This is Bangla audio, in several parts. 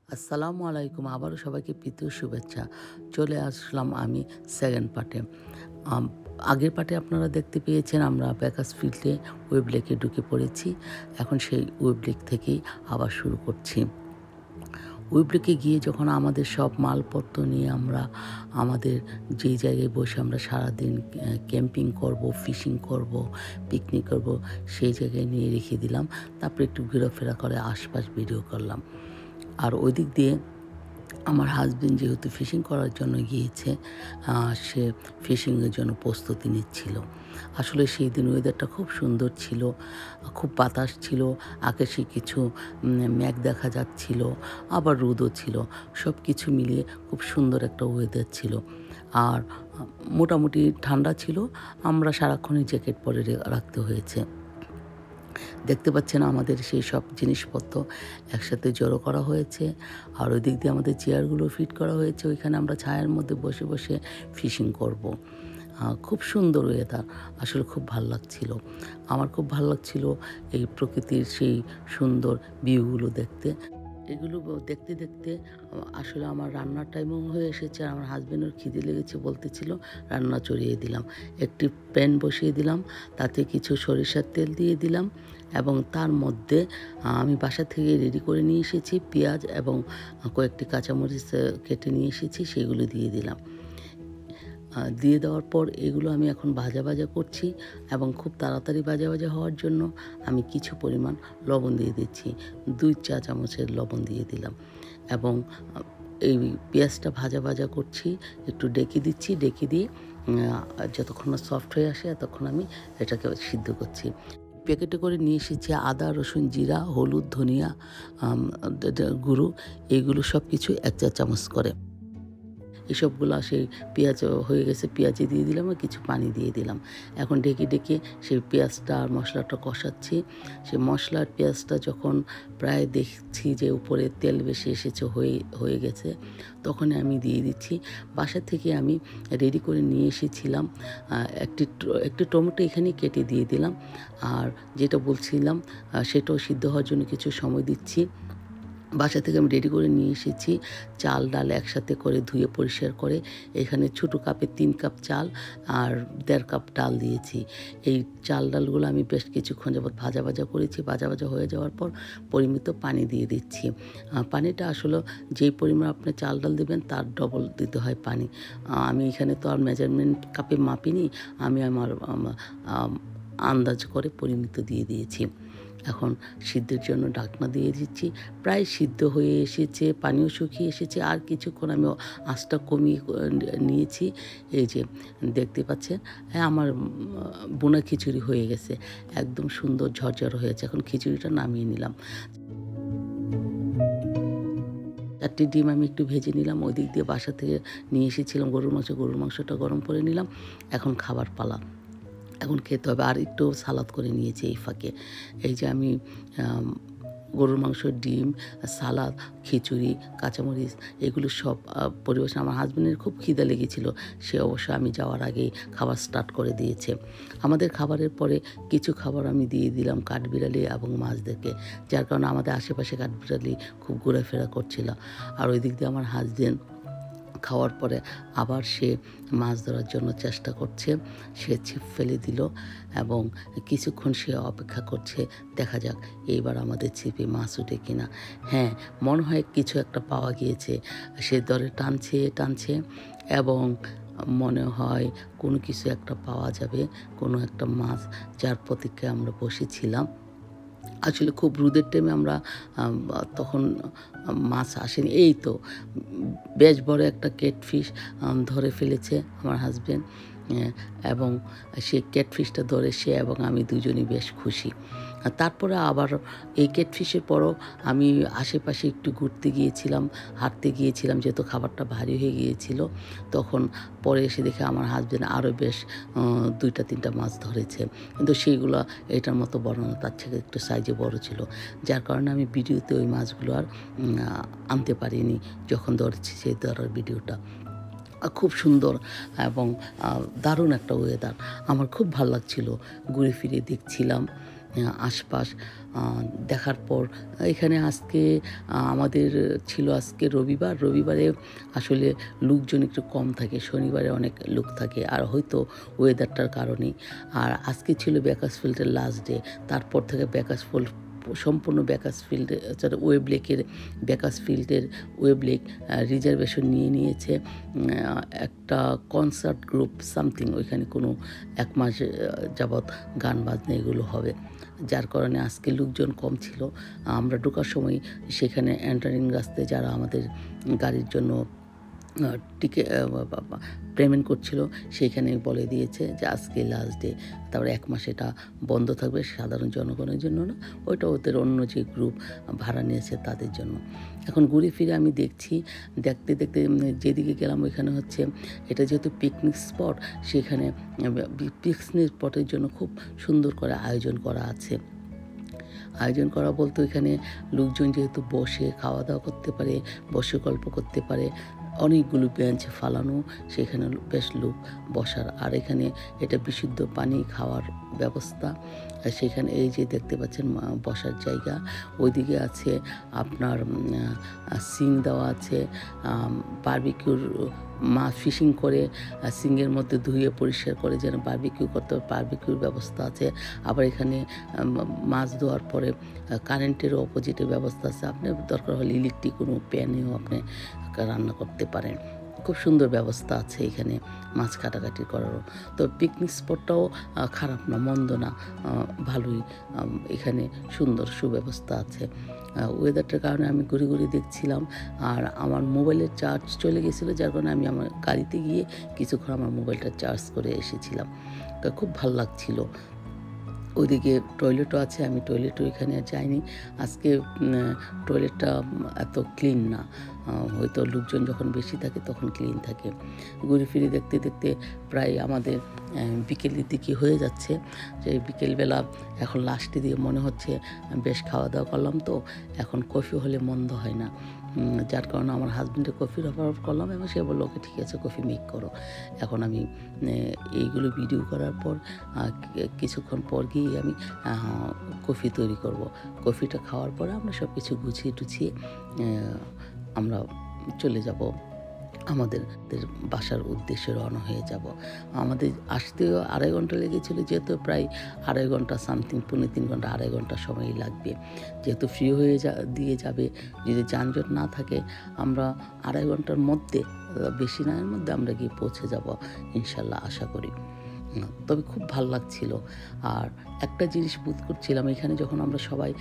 আসসালামু আলাইকুম। আবারও সবাইকে প্রীতীয় শুভেচ্ছা। চলে আসলাম আমি সেকেন্ড পার্টে। আম আগের পার্টে আপনারা দেখতে পেয়েছেন আমরা বেকারসফিল্ডে ওয়েব লেকে ঢুকে পড়েছি। এখন সেই ওয়েব লেক থেকেই আবার শুরু করছি। ওয়েব লেকে গিয়ে যখন আমাদের সব মালপত্র নিয়ে আমরা আমাদের যেই জায়গায় বসে আমরা সারাদিন ক্যাম্পিং করব, ফিশিং করব, পিকনিক করব, সেই জায়গায় নিয়ে রেখে দিলাম। তারপরে একটু ঘোরাফেরা করে আশপাশ ভিডিও করলাম। আর ওই দিক দিয়ে আমার হাজবেন্ড যেহেতু ফিশিং করার জন্য গিয়েছে, সে ফিশিংয়ের জন্য প্রস্তুতি নিচ্ছিল। আসলে সেই দিন ওয়েদারটা খুব সুন্দর ছিল, খুব বাতাস ছিল, আকাশে কিছু মেঘ দেখা যাচ্ছিল, আবার রোদও ছিল। সব কিছু মিলিয়ে খুব সুন্দর একটা ওয়েদার ছিল। আর মোটামুটি ঠান্ডা ছিল, আমরা সারাক্ষণই জ্যাকেট পরে রাখতে হয়েছে। দেখতে পাচ্ছেন আমাদের সেই সব জিনিসপত্র একসাথে জড়ো করা হয়েছে। আর ওই দিক দিয়ে আমাদের চেয়ারগুলো ফিট করা হয়েছে, ওইখানে আমরা ছায়ার মধ্যে বসে বসে ফিশিং করব। খুব সুন্দর ওয়েদার, আসলে খুব ভাল লাগছিল। আমার খুব ভাল লাগছিল এই প্রকৃতির সেই সুন্দর ভিউগুলো দেখতে। এগুলো দেখতে দেখতে আসলে আমার রান্নার টাইমও হয়ে এসেছে। আর আমার হাজবেন্ডের খিদে লেগেছে বলতেছিল, রান্না চড়িয়ে দিলাম। একটি প্যান বসিয়ে দিলাম, তাতে কিছু সরিষার তেল দিয়ে দিলাম এবং তার মধ্যে আমি বাসা থেকে রেডি করে নিয়ে এসেছি পেঁয়াজ এবং কয়েকটি কাঁচামরিচ কেটে নিয়ে এসেছি, সেগুলো দিয়ে দিলাম। দিয়ে দেওয়ার পর এগুলো আমি এখন ভাজা ভাজা করছি এবং খুব তাড়াতাড়ি ভাজা ভাজা হওয়ার জন্য আমি কিছু পরিমাণ লবণ দিয়ে দিচ্ছি। 2 চা চামচের লবণ দিয়ে দিলাম এবং এই পেঁয়াজটা ভাজা ভাজা করছি, একটু ডেকে দিচ্ছি। ডেকে দিয়ে যতক্ষণ না সফট হয়ে আসে ততক্ষণ আমি এটাকে সিদ্ধ করছি। প্যাকেটে করে নিয়ে এসেছি আদা, রসুন, জিরা, হলুদ, ধনিয়া গুঁড়ো, এগুলো সব কিছু 1 চা চামচ করে। এসবগুলো সেই পেঁয়াজ হয়ে গেছে, পেঁয়াজে দিয়ে দিলাম আর কিছু পানি দিয়ে দিলাম। এখন ডেকে ডেকে সেই পেঁয়াজটা আর মশলাটা কষাচ্ছি। সেই মশলা আর পেঁয়াজটা যখন প্রায় দেখছি যে উপরে তেল বেশি এসেছে, হয়ে গেছে, তখনই আমি দিয়ে দিচ্ছি বাসা থেকে আমি রেডি করে নিয়ে এসেছিলাম একটি টমেটো, এখানে কেটে দিয়ে দিলাম। আর যেটা বলছিলাম সেটাও সিদ্ধ হওয়ার জন্য কিছু সময় দিচ্ছি। বাসা থেকে আমি রেডি করে নিয়ে এসেছি চাল ডাল একসাথে করে ধুয়ে পরিষ্কার করে। এখানে ছোটো কাপে 3 কাপ চাল আর 1.5 কাপ ডাল দিয়েছি। এই চাল ডালগুলো আমি বেশ কিছুক্ষণ যাবত ভাজা ভাজা করেছি। ভাজা ভাজা হয়ে যাওয়ার পর পরিমিত পানি দিয়ে দিচ্ছি। পানিটা আসলে যেই পরিমাণ আপনি চাল ডাল দেবেন তার ডবল দিতে হয় পানি। আমি এখানে তো আর মেজারমেন্ট কাপে মাপিনি, আমি আমার আন্দাজ করে পরিমিত দিয়ে দিয়েছি। এখন সিদ্ধের জন্য ঢাকনা দিয়ে দিচ্ছি। প্রায় সিদ্ধ হয়ে এসেছে, পানিও শুকিয়ে এসেছে। আর কিছুক্ষণ আমি আঁচটা কমিয়ে নিয়েছি। এই যে দেখতে পাচ্ছেন, আমার বোনা খিচুড়ি হয়ে গেছে, একদম সুন্দর ঝরঝর হয়েছে। এখন খিচুড়িটা নামিয়ে নিলাম। 4টি ডিম আমি একটু ভেজে নিলাম। ওই দিক দিয়ে বাসা থেকে নিয়ে এসেছিলাম গরুর মাংসটা গরম করে নিলাম। এখন খাবার পালা, এখন খেতে হবে। আর একটু সালাদ করে নিয়েছি এই ফাঁকে। এই যে আমি গরুর মাংস, ডিম, সালাদ, খিচুড়ি, কাঁচামরিচ, এগুলো সব পরিবেশন। আমার হাজবেন্ডের খুব খিদে লেগেছিল, সে অবশ্য আমি যাওয়ার আগেই খাবার স্টার্ট করে দিয়েছে। আমাদের খাবারের পরে কিছু খাবার আমি দিয়ে দিলাম কাঠবিড়ালি এবং মাছদেরকে, যার কারণে আমাদের আশেপাশে কাঠবিড়ালি খুব ঘোরাফেরা করছিল। আর ওই দিক দিয়ে আমার হাজবেন্ড খাওয়ার পরে আবার সে মাছ ধরার জন্য চেষ্টা করছে। সে ছিপ ফেলে দিল এবং কিছুক্ষণ সে অপেক্ষা করছে, দেখা যাক এইবার আমাদের ছিপে মাছ উঠে কিনা। হ্যাঁ, মনে হয় কিছু একটা পাওয়া গিয়েছে। সে ধরে টানছে এবং মনে হয় কোনো কিছু একটা পাওয়া যাবে, কোনো একটা মাছ, যার প্রতীক্ষায় আমরা বসেছিলাম। আসলে খুব রোদের টাইমে আমরা তখন মাছ আসেনি। এই তো বেশ বড় একটা ক্যাটফিশ ধরে ফেলেছে আমার হাজবেন্ড, এবং সেই ক্যাটফিশটা ধরে সে এবং আমি দুজনই বেশ খুশি। তারপরে আবার এই ক্যাটফিশের পরও আমি আশেপাশে একটু ঘুরতে গিয়েছিলাম, হাঁটতে গিয়েছিলাম, যেহেতু খাবারটা ভারী হয়ে গিয়েছিল। তখন পরে এসে দেখে আমার হাজবেন্ড আরও বেশ 2-3টা মাছ ধরেছে, কিন্তু সেইগুলো এটার মতো বড় না, তার থেকে একটু সাইজে বড় ছিল, যার কারণে আমি ভিডিওতে ওই মাছগুলো আর আনতে পারিনি যখন ধরেছি সেই ধরার ভিডিওটা। খুব সুন্দর এবং দারুণ একটা ওয়েদার, আমার খুব ভালো লাগছিল। ঘুরে ফিরে দেখছিলাম আশপাশ দেখার পর এখানে আজকে আমাদের ছিল আজকে রবিবারে আসলে লোকজন একটু কম থাকে, শনিবারে অনেক লোক থাকে, আর হয়তো ওয়েদারটার কারণেই। আর আজকে ছিল বেকারসফিল্ডের লাস্ট ডে, তারপর থেকে সম্পূর্ণ বেকারসফিল্ডে বেকারসফিল্ডের ওয়েবলেক রিজার্ভেশন নিয়ে নিয়েছে একটা কনসার্ট গ্রুপ সামথিং। ওইখানে কোনো 1 মাস যাবৎ গান বাজনা এগুলো হবে, যার কারণে আজকে লোকজন কম ছিল। আমরা ঢোকার সময় সেখানে এন্টারিং রাস্তায় যারা আমাদের গাড়ির জন্য পেমেন্ট করছিল সেইখানে বলে দিয়েছে যে আজকে লাস্ট ডে, তারপরে 1 মাস এটা বন্ধ থাকবে, সাধারণ জনগণের জন্য না, ওইটা ওদের অন্য যে গ্রুপ ভাড়া নিয়েছে তাদের জন্য। এখন ঘুরে ফিরে আমি দেখতে যেদিকে গেলাম ওইখানে হচ্ছে এটা যেহেতু পিকনিক স্পট, সেখানে পিকনিক স্পটের জন্য খুব সুন্দর করে আয়োজন করা বলতে ওইখানে লোকজন যেহেতু বসে খাওয়া দাওয়া করতে পারে, বসে গল্প করতে পারে, অনেকগুলো বেঞ্চ ফালানো, সেখানে বেশ লোক বসার। আর এখানে এটা বিশুদ্ধ পানি খাওয়ার ব্যবস্থা। সেখানে এই যে দেখতে পাচ্ছেন বসার জায়গা, ওইদিকে আছে আপনার সিং দেওয়া আছে, বারবিকিউর মাছ ফিশিং করে সিংয়ের মধ্যে ধুয়ে পরিষ্কার করে যেন বারবিকিউ করতে হবে, বারবিকিউর ব্যবস্থা আছে। আবার এখানে মাছ ধোয়ার পরে কারেন্টেরও অপোজিটে ব্যবস্থা আছে, আপনি দরকার হলে ইলেকট্রিক কোনো প্যানেও আপনি রান্না করতে পারেন। খুব সুন্দর ব্যবস্থা আছে এখানে মাছ কাটাকাটি করারও। তো পিকনিক স্পটটাও খারাপ না, মন্দ না, ভালোই। এখানে সুন্দর সুব্যবস্থা আছে। ওয়েদারটার কারণে আমি ঘুরে দেখছিলাম, আর আমার মোবাইলের চার্জ চলে গেছিলো, যার কারণে আমি আমার গাড়িতে গিয়ে কিছুক্ষণ আমার মোবাইলটা চার্জ করে এসেছিলাম। তো খুব ভালো লাগছিল। ওইদিকে টয়লেটও আছে, আমি টয়লেটও এখানে যাইনি আজকে। টয়লেটটা এত ক্লিন না, হয়তো লোকজন যখন বেশি থাকে তখন ক্লিন থাকে। ঘুরে ফিরে দেখতে প্রায় আমাদের বিকেলের দিকে হয়ে যাচ্ছে। যে বিকেলবেলা এখন লাস্টে দিয়ে মনে হচ্ছে বেশ খাওয়া দাওয়া করলাম, তো এখন কফি হলে মন্দ হয় না, যার কারণে আমার হাজব্যান্ডে কফির অফার করলাম এবং সে বললো ওকে ঠিক আছে কফি মেক করো। এখন আমি এইগুলো ভিডিও করার পর কিছুক্ষণ পর গিয়ে আমি কফি তৈরি করব। কফিটা খাওয়ার পরে আমরা সব কিছু গুছিয়ে টুছিয়ে আমরা চলে যাব, আমাদের বাসার উদ্দেশ্যে রওনা হয়ে যাব। আমাদের আসতেও 2.5 ঘন্টা লেগেছিলো, যেহেতু প্রায় 2.5 ঘন্টা সামথিং, 3.5 ঘন্টা 2.5 ঘন্টা সময়ই লাগবে, যেহেতু ফ্রি হয়ে দিয়ে যাবে। যদি যানজট না থাকে আমরা 2.5 ঘন্টার মধ্যে, বেশি না এর মধ্যে আমরা গিয়ে পৌঁছে যাব ইনশাল্লাহ, আশা করি। তবে খুব ভালো লাগছিল। আর একটা জিনিস বোধ করছিলাম, এখানে যখন আমরা সবাই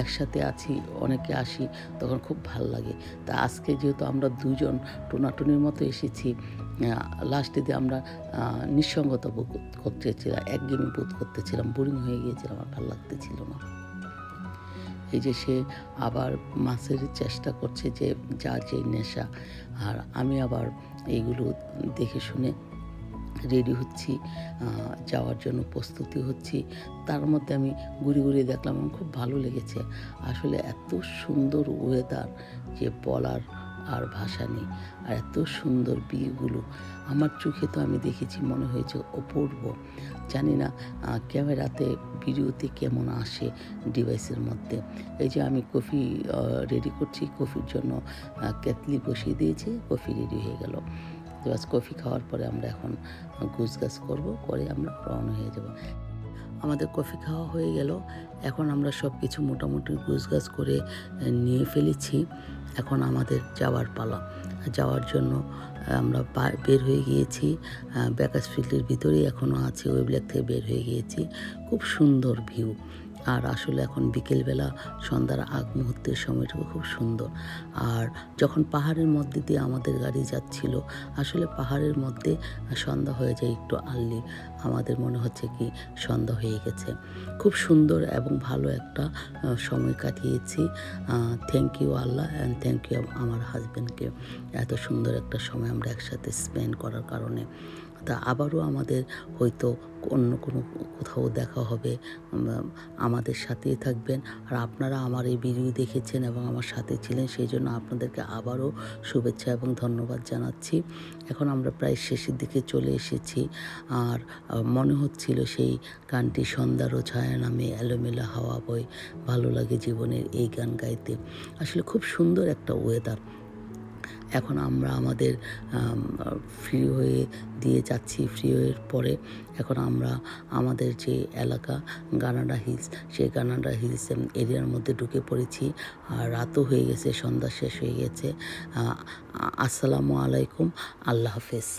একসাথে আছি, অনেকে আসি, তখন খুব ভালো লাগে। তা আজকে যেহেতু আমরা 2 জন টোনাটুনির মতো এসেছি, লাস্টে দিয়ে আমরা নিঃসঙ্গতা বোধ করতেছিলাম, একঘেয়েমি বোধ করতেছিলাম, বোরিং হয়ে গিয়েছিলাম, আমার ভালো লাগতেছিল না। এই যে সে আবার মাছের চেষ্টা করছে, যে যার যে নেশা, আর আমি আবার এইগুলো দেখে শুনে রেডি হচ্ছি, যাওয়ার জন্য প্রস্তুতি হচ্ছি। তার মধ্যে আমি ঘুরে দেখলাম, আমার খুব ভালো লেগেছে। আসলে এত সুন্দর ওয়েদার যে বলার আর ভাষা নেই, আর এত সুন্দর ভিউগুলো আমার চোখে তো আমি দেখেছি, মনে হয়েছে অপূর্ব। জানি না ক্যামেরাতে ভিডিওতে কেমন আসে ডিভাইসের মধ্যে। এই যে আমি কফি রেডি করছি, কফির জন্য কেতলি বসিয়ে দিয়েছি, কফি রেডি হয়ে গেল। বাস কফি খাওয়ার পরে আমরা এখন গুছগাছ করবো, করে আমরা রওনা হয়ে যাব। আমাদের কফি খাওয়া হয়ে গেল, এখন আমরা সব কিছু মোটামুটি গুছগাছ করে নিয়ে ফেলেছি। এখন আমাদের যাওয়ার পালা। যাওয়ার জন্য আমরা বের হয়ে গিয়েছি, বেকারসফিল্ডের ভিতরেই এখনও আছি, ওয়েবলেক থেকে বের হয়ে গিয়েছি। খুব সুন্দর ভিউ। আর আসলে এখন বিকেলবেলা সন্ধ্যার আগ মুহূর্তের সময়টুকু খুব সুন্দর। আর যখন পাহাড়ের মধ্যে দিয়ে আমাদের গাড়ি যাচ্ছিল, আসলে পাহাড়ের মধ্যে সন্ধ্যা হয়ে যায় একটু আর্লি, আমাদের মনে হচ্ছে কি সন্ধ্যা হয়ে গেছে। খুব সুন্দর এবং ভালো একটা সময় কাটিয়েছি। Thank you Allah and thank you আমার হাজব্যান্ডকে, এত সুন্দর একটা সময় আমরা একসাথে স্পেন্ড করার কারণে। তা আবারও আমাদের হয়তো অন্য কোনো কোথাও দেখা হবে। আমাদের সাথেই থাকবেন। আর আপনারা আমার এই ভিডিও দেখেছেন এবং আমার সাথে ছিলেন, সেই জন্য আপনাদেরকে আবারও শুভেচ্ছা এবং ধন্যবাদ জানাচ্ছি। এখন আমরা প্রায় শেষের দিকে চলে এসেছি। আর মনে হচ্ছিল সেই গানটি সন্ধ্যারও ছায়া নামে এলোমেলো হাওয়া বয়, ভালো লাগে জীবনের এই গান গাইতে। আসলে খুব সুন্দর একটা ওয়েদার। এখন আমরা আমাদের ফ্রিওয়ে দিয়ে যাচ্ছি। ফ্রিওয়ের পরে এখন আমরা আমাদের যে এলাকা গানাডা হিলস, সেই গানাডা হিলস এরিয়ার মধ্যে ঢুকে পড়েছি। আর রাতও হয়ে গেছে, সন্ধ্যা শেষ হয়ে গেছে। আসসালামু আলাইকুম, আল্লাহ হাফেজ।